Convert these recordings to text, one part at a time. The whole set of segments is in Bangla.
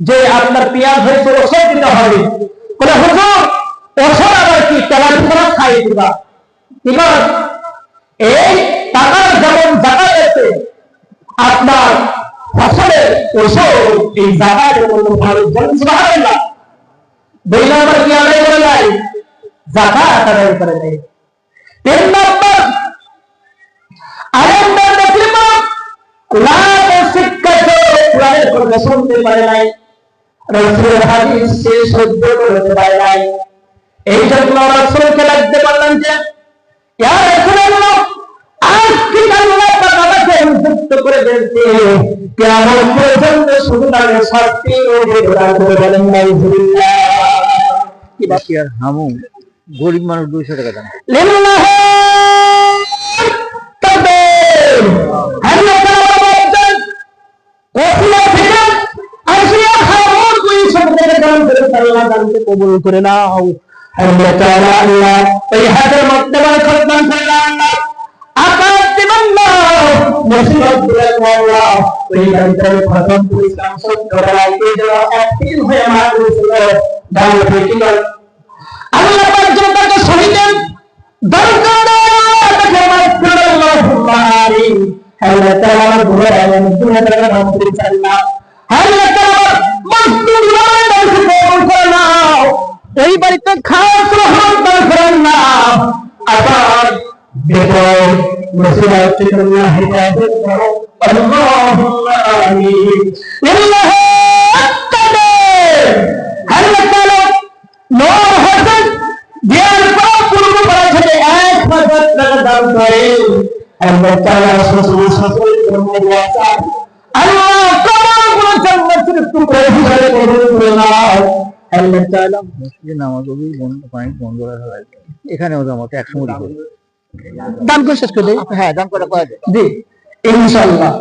যে আপনার পেঁয়াজ হয়েছে ওষুধ দিতে হবে। বলে হুজুর ওষুধ আবার কি তেলার খরচ খাইয়ে দিবা? এবার এই টাকার যেমন জাকাত আছে, আপনার ফসলের ওষুধ এই জাকাতের মধ্যে ভালো সুবহানাল্লাহ। দুই নম্বর কি আদায় করে নাই? জাকাত আদায় করে নাই। তিন নম্বর আরেকবার দেখলাম কোরআন শিক্ষা কোরআনের কথা শুনতে পারে নাই, রাসূলের হাদিস সে সহ্য করতে পারে নাই। এই জন্য রাসূলকে লাগতে পারলেন যে ইয়া রাসূলুল্লাহ আজকে আল্লাহ তাআলাকে মুক্ত করে দিয়েছে, কিয়ামত পর্যন্ত শুধু তার শাস্তি ও বেদনা করে বলেন নাউজুবিল্লাহ। কি বাকি আর হামু গরিব মানুষ 200 টাকা দেন লিল্লাহ তাকবীর। আল্লাহ তাআলা বলেন ওসিলা থেকে আসিয়া হামুর 200 টাকা দান করে আল্লাহ দানকে কবুল করে নাও। আল্লাহ তাআলা আল্লাহ এই হাতের মধ্যে বরকত দান করে আল্লাহ আকাশ দিবেন না, মুসিবত দিবেন না আল্লাহ। ওই দানটার খতম করে ইসলাম সত্য করাই এই যে একদিন হয়ে আমাদের ছিল দান থেকে আল্লাহ পাক জনতাকে শহীদের দরকার তাকে মাফ করে আল্লাহুম্মা আমিন। আল্লাহ তাআলা ঘরে আলেন দুনিয়া থেকে নাম করে চাল্লা আল্লাহ তাআলা মজদুর মানে কবুল করে নাও। এই বাড়িতে খাস রহমত দান করেন না, আবার বেপর মুসিবত থেকে আল্লাহ হিদায়াত করো আল্লাহুম্মা আমিন। লিল্লাহি তাকবীর। আল্লাহ তাআলা নূর হাসান দিয়ার পর পূর্ব পড়াছে 1000 টাকা দান করে আল্লাহ তাআলা শ্বশুর জন্মদিয়াছে আল্লাহ তোমার কোন জান্নাতের টুকরা হিসেবে কবুল করে নাও। আল্লাহ তাআলা মসজিদে নামাজ বন্ধ করা হয়, এখানেও জামাতে 100 মুড়ি করে দান করে শেষ করে দেই। হ্যাঁ দান করে জি ইনশাআল্লাহ।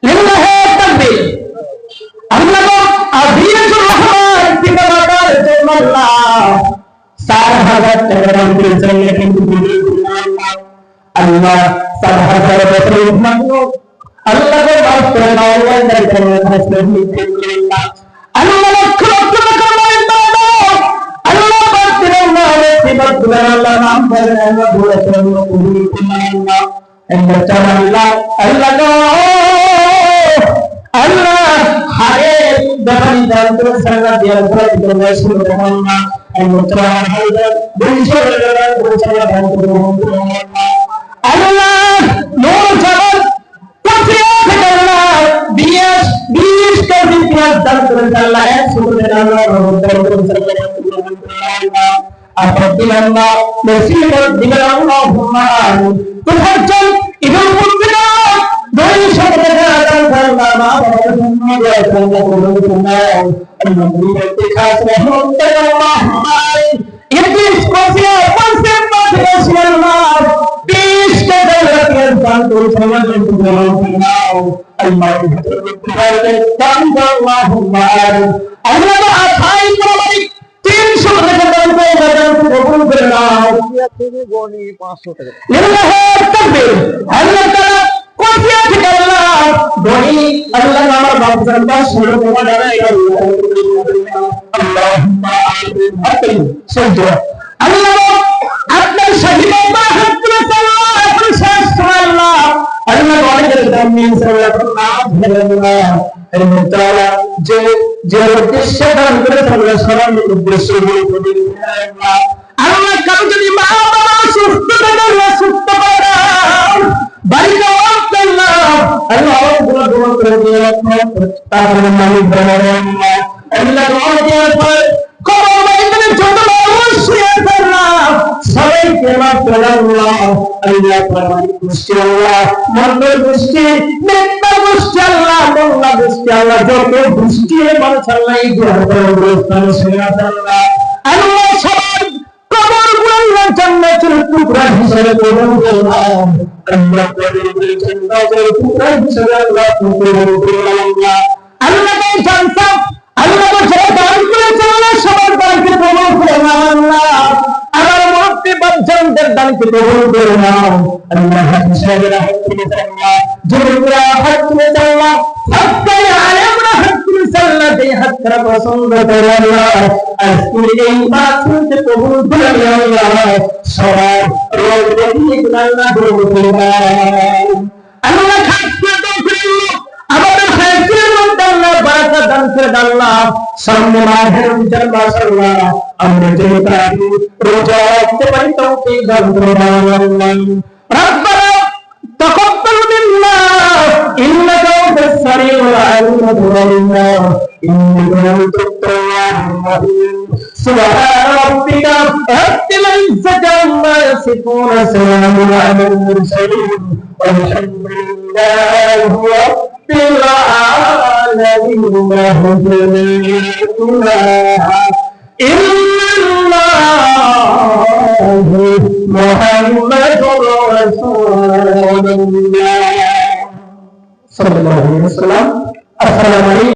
লিল্লাহি তাকবীর। আল্লাহ আজিজুর রহমান পিতামাতার জন্য আল্লাহ 4000 টাকা দান করেছেন, কিন্তু আল্লাহ 4000 বছরের মানুষ আল্লাহকে মাফ করে দাও। আল্লাহ তাআলা হাসনাত নিতে আল্লাহ আল্লাহ লক্ষ লক্ষ টাকা দাও আল্লাহ পাক দিলেন না মুসিবত দিলেন আল্লাহ নাম ধরে আল্লাহ বলেছেন আল্লাহ কবুল করুন আল্লাহ। আল্লাহ তাআলা আল্লাহ গো আল্লাহ হারে দানি দান করে সারা দিয়ার পরে তোমরা শুরু করো না আল্লাহ তাআলা হায়দার 200 টাকা করে সারা দান করুন আল্লাহ। নূর জামান কফিয়া থেকে আল্লাহ 20 কেজি পেঁয়াজ দান করে আল্লাহ 100 টাকা আল্লাহ রহমত দান করে আল্লাহ আপনার দিলেন না মুসিবত দিলেন আল্লাহুম্মা আমিন। তোফাজ্জল ইদুল মুসলিম 200 টাকা দান করলাম মা বাবার জন্য দোয়া করলাম আল্লাহ মুরিদকে খাস রহমত দেন আল্লাহুম্মা আমিন। ইবলিস কফিয়া পঞ্চম মাসে আল্লাহ 20 টাকা দান করে সমাজ নাও আল্লাহ মুরিদকে দান আল্লাহুম্মা আমিন। আল্লাহ আঠাই প্রমাণিক 300 টাকা দান করে কবুল করে নাও। থেকে গনি 500 টাকা লিল্লাহি তাকবীর। আল্লাহ তাআলা কফিয়া থেকে আল্লাহ গনি আল্লাহ আমার বাপ জানবা শুরু করে দাঁড়ায় আল্লাহুম্মা আমিন। আপনি সহ্য আল্লাহ আপনার শহীদ বা হাত তুলে আল্লাহ আপনি শেষ করে আল্লাহ আল্লাহ অনেকের দাম নিয়ে সাল্লাল্লাহু আল্লাহ তাআলা যে উদ্দেশ্য দান করে আল্লাহ সবার উদ্দেশ্য বলে আল্লাহ কারো যদি মা বাবা সুস্থ থাকে আল্লাহ সুস্থ করে দাও, বাড়িতে আল্লাহ আল্লাহ গুনাহ দূর করে দিয়ে তারপরে মালিক বানাবেন আল্লাহ রহমতের পর কবর ময়দানে যত মানুষ শুয়ে আল্লাহ সবাইকে মাফ করে আল্লাহ আল্লাহ পরমাণিক গোষ্ঠী আল্লাহ মন্ডল গোষ্ঠী নেতা গোষ্ঠী আল্লাহ মোল্লা গোষ্ঠী আল্লাহ যত গোষ্ঠী মানুষ আল্লাহ এই গ্রহণ শুয়ে আল্লাহ আল্লাহ সবার কবর গুলো জান্নাতের টুকরা হিসেবে কবুল করে নাও আল্লাহ কবরের জান্নাতের টুকরা হিসেবে আল্লাহ কবুল করে নাও আল্লাহ আল্লাহ জানতাম আল্লাহ যারা দান করেছে আল্লাহ সবার দানকে কবুল করে নাও আল্লাহ আমার মুক্তি বাচ্চাদের দানকে কবুল করে নাও আল্লাহ হিসেবে রাহমত করে আল্লাহ জুরুরা হাত করে আল্লাহ হাক্কাই আলেমরা হাত করে আল্লাহ এই হাত তারা পছন্দ করে আল্লাহ আজকে এই মাহফিলকে কবুল করে আল্লাহ সবার রোগ দেখিয়ে আল্লাহ দূর করে দাও আল্লাহ খাইতে দাও আমাদের খাইতে মধ্যে আল্লাহ বারাকা দান করে দাও আল্লাহ সামনে মাহের রমজান মাস আল্লাহ আমরা যেন পারি রোজা রাখতে পারি তৌফিক দান করে দাও আল্লাহ ربنا تقبل منا إنك أنت السميع العليم وتب علينا إنك أنت التواب الرحيم سبحان ربك رب العزة عما يصفون سلام على المرسلين والحمد لله رب العالمين لا إله إلا الله محمد رسول الله صلى الله عليه وسلم السلام عليكم